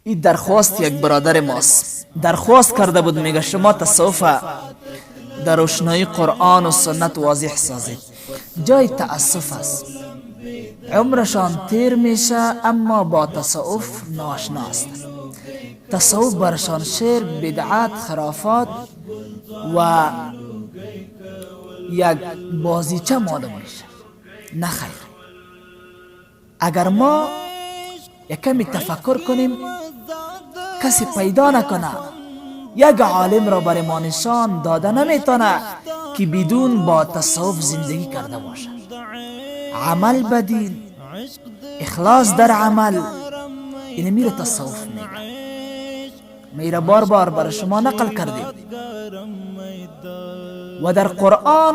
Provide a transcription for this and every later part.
این درخواست یک برادر ماست درخواست کرده بود، میگه شما تصوف در روشنایی قرآن و سنت واضح سازید. جای تأسف است، عمرشان تیر میشه اما با تصوف ناشنا است. تصوف برشان شعر، بدعات، خرافات و یک بازیچه معلوم میشه. نه خیر. اگر ما یک کمی تفکر کنیم، کسی پیدا نکنه یک عالم را برای ما نشان داده نمیتونه که بدون با تصوف زندگی کرده باشه. عمل بدین، اخلاص در عمل، این میره تصوف میگه. میره بار بار برای شما نقل کردیم. و در قرآن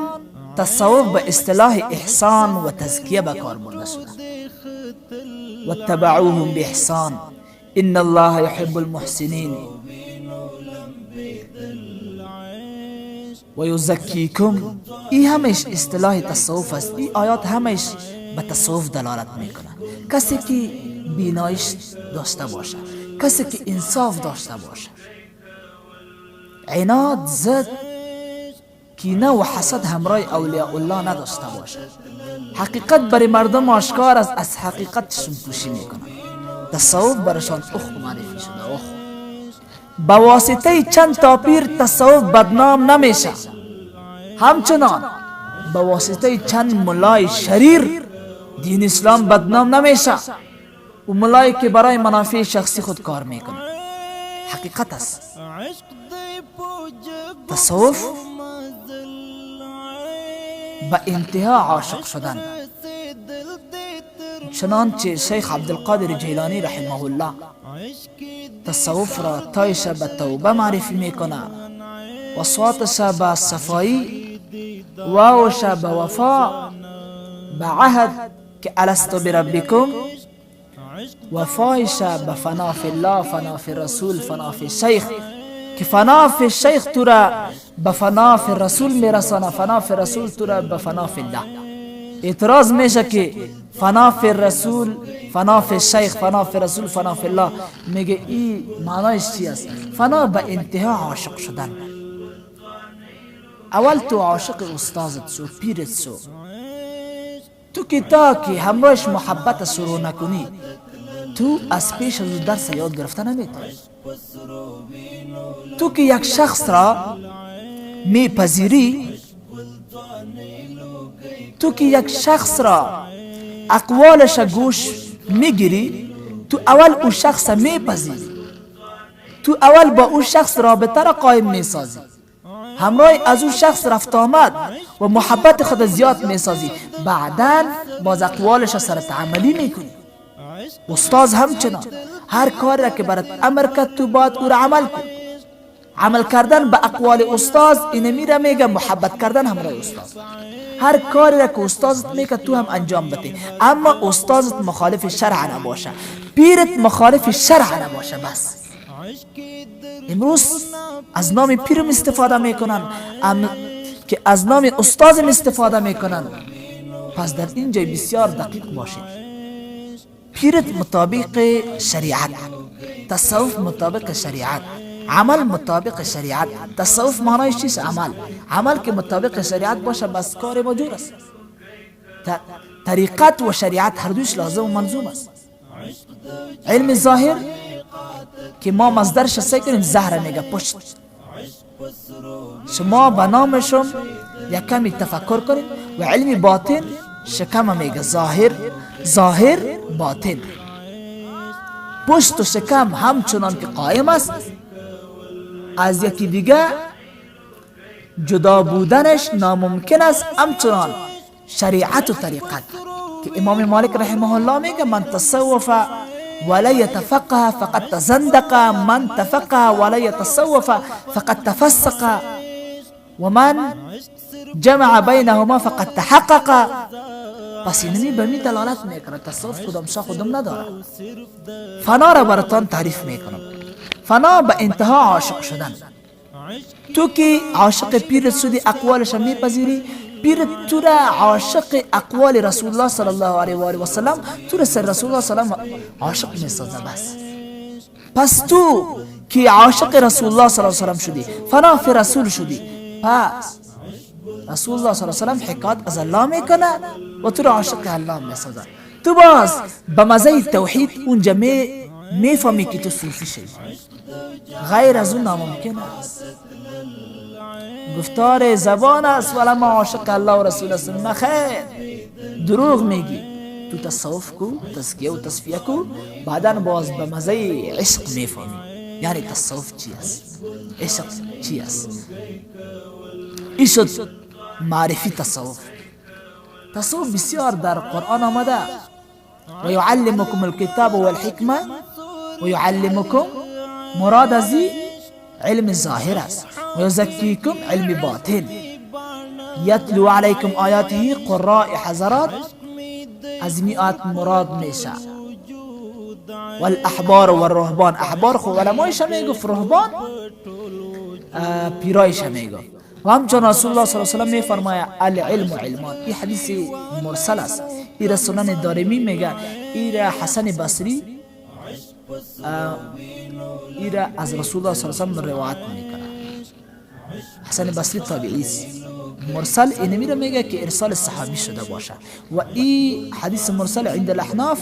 تصوف به اصطلاح احسان و تزکیه به کار برده شده. واتبعوهم باحسان ان الله يحب المحسنين و یزکیکم. این همش اصطلاح تصوف است. این آیات همش به تصوف دلالت میکنه. کسی که بینایش داشته باشه، کسی که انصاف داشته باشه، عناد، زد، کینه و حسد همراه اولیاء الله نداشته باشه، حقیقت برای مردم آشکار است، از حقیقتشون پوشی میکنن. تصوف برشان معرفی شده. با واسطه چند تا پیر تصوف بدنام نمیشه، همچنان با واسطه چند ملای شریر دین اسلام بدنام نمیشه. و ملایی که برای منافع شخصی خود کار میکنه. حقیقت است. تصوف به انتها عاشق شدن، چنانچه شیخ عبدالقادر جیلانی رحمه الله تصوف را تایش به توبه معرفی میکنه، و صوتش به صفایی، واوش به وفا، به عهد که الستو بربکم، وفایش به فنا فی الله، فنا فی رسول، فنا فی شیخ، که فنا فی شیخ تو را به فنا فی رسول میرسانه، فنا فی رسول تو را به فنا فی الله. اعتراض میشه که فنا فی رسول، فنا فی شیخ، فنا فی رسول، فنا فی الله، میگه این معنایش چی است؟ فنا به انتها عاشق شدن. اول تو عاشق استازت شو، پیرت شو. تو که تا که همراهش محبت شروع نکنی، تو از پیش از درس یاد گرفته نمیتونی. تو که یک شخص را میپذیری، تو که یک شخص را اقوالش گوش میگیری، تو اول او شخص میپذیری، تو اول با او شخص رابطه را قائم میسازی، همراه از او شخص رفت آمد و محبت خود زیاد میسازی، بعداً باز اقوالش سرت عملی میکنی. استاد همچنان هر کاری را که برات امر کرد تو باید او را عمل کن. عمل کردن به اقوال استاد این میره میگه محبت کردن همراه استاد. هر کاری را که استادت میگه تو هم انجام بده، اما استادت مخالف شرع نباشه، پیرت مخالف شرع نباشه. بس امروز از نام پیرم استفاده میکنن که از نام استادم استفاده میکنن. پس در اینجا بسیار دقیق باشید. پیرت مطابق شریعت، تصوف مطابق شریعت، عمل مطابق شریعت. تصوف معنایش چیست؟ عمل. عمل که مطابق شریعت باشه بس کار موجود است. طریقت و شریعت هر دوش لازم و منظوم است. علم ظاهر که ما مصدرش سعی کنیم زهره میگه پشت. شما به نامشم یک کمی تفکر کنید. و علم باطن شکم میگه ظاهر، ظاهر باطن. پشت و شکم همچنان که قائم است، از یکی دیگه جدا بودنش ناممکن است. همچنان شریعت و طریقت که امام مالک رحمه الله میگه من تصوف ولا يتفقه فقد تزندق، من تفقه ولا يتصوف فقد تفسق، ومن جمع بینهما فقد تحقق. پس اینمی به می دلالت میکنه تصوف کدام شا خودم نداره. فنا را براتان تعریف میکنم. فنا به انتها عاشق شدن. تو که عاشق پیر شدی اقوالش میپذیری، پیر تو را عاشق اقوال رسول الله صلی الله علیه و آله و سلم، تو را سر رسول الله صلی الله علیه و آله عاشق میسازه. بس پس تو که عاشق رسول الله صلی الله علیه و سلم شدی، فناف رسول شدی، پس رسول الله صلی الله علیه و سلم حکایت از الله میکنه و تو را عاشق الله میسازه. تو باز به مزه توحید اونجا میفهمی که تو صوفی شدی. غیر از اون ناممکن است. گفتار زبان است ولی ما عاشق الله و رسول است. نخیر، دروغ میگی. تو تصوف کو، تزکیه و تصفیه کو، بعدا باز به مزه عشق میفهمی یعنی تصوف چی است، عشق چی است. این شد معرفی تصوف. تصوف بسیار در قرآن آمده و یعلمکم الکتاب والحکمه و یعلمکم، مراد از علم ظاهر است، و یزکیکم علم باطن، یتلو علیکم آیاته قراء حضرات، از می آیات مراد میشه. والاحبار و الرهبان، احبار خو علمایش میگفت، رهبان پیرایش میگفت. و همچون رسول الله صلی الله علیه و سلم میفرماید العلم علمان. این حدیث مرسل است، این سنن دارمی میگه، این حسن بصری این از رسول الله صلی الله علیه و سلم روایت میکنه. حسن بصری تابعی است. مرسل اینمی رو میگه که ارسال صحابی شده باشه و این حدیث مرسل عند الاحناف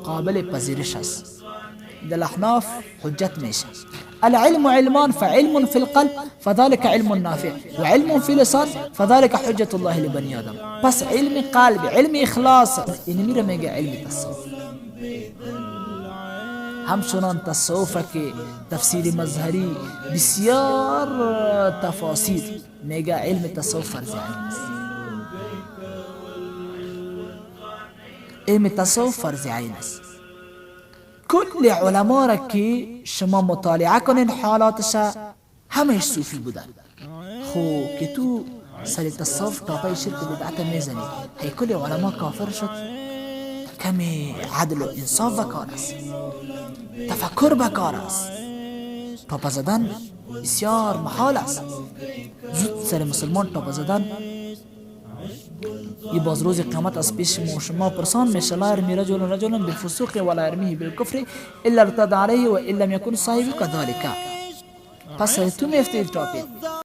قابل پذیرش است، عند الاحناف حجت میشه. العلم علمان، فعلم في القلب فذلك علم نافع وعلم في اللسان فذلك حجة الله لبني آدم. پس علم قلب، علم اخلاص، اینمی رو میگه علم تصوف. همچنان تصوف که تفسیر مظهری بسیار تفاسیر میگه علم تصوف فرض عین است. علم تصوف فرض عین است. کل علما را که شما مطالعه کنین حالاتش همش صوفی بودن. خو که تو سر تصوف تاپای شرک بدعت میزنی، هی کل علما کافر شد؟ کمی عدل و انصاف بکار است، تفکر بکار است. تاپا زدن بسیار محال است. زود سر مسلمان تاپا زدن یہ باز روز قیامت از پیش شما پرسان میشه. لا یرمی رجل بالفسوق ولا یرمیه بالکفر الا ارتد علیه و ان لم یکن صاحب کذالک. پس تو میفتی تاپید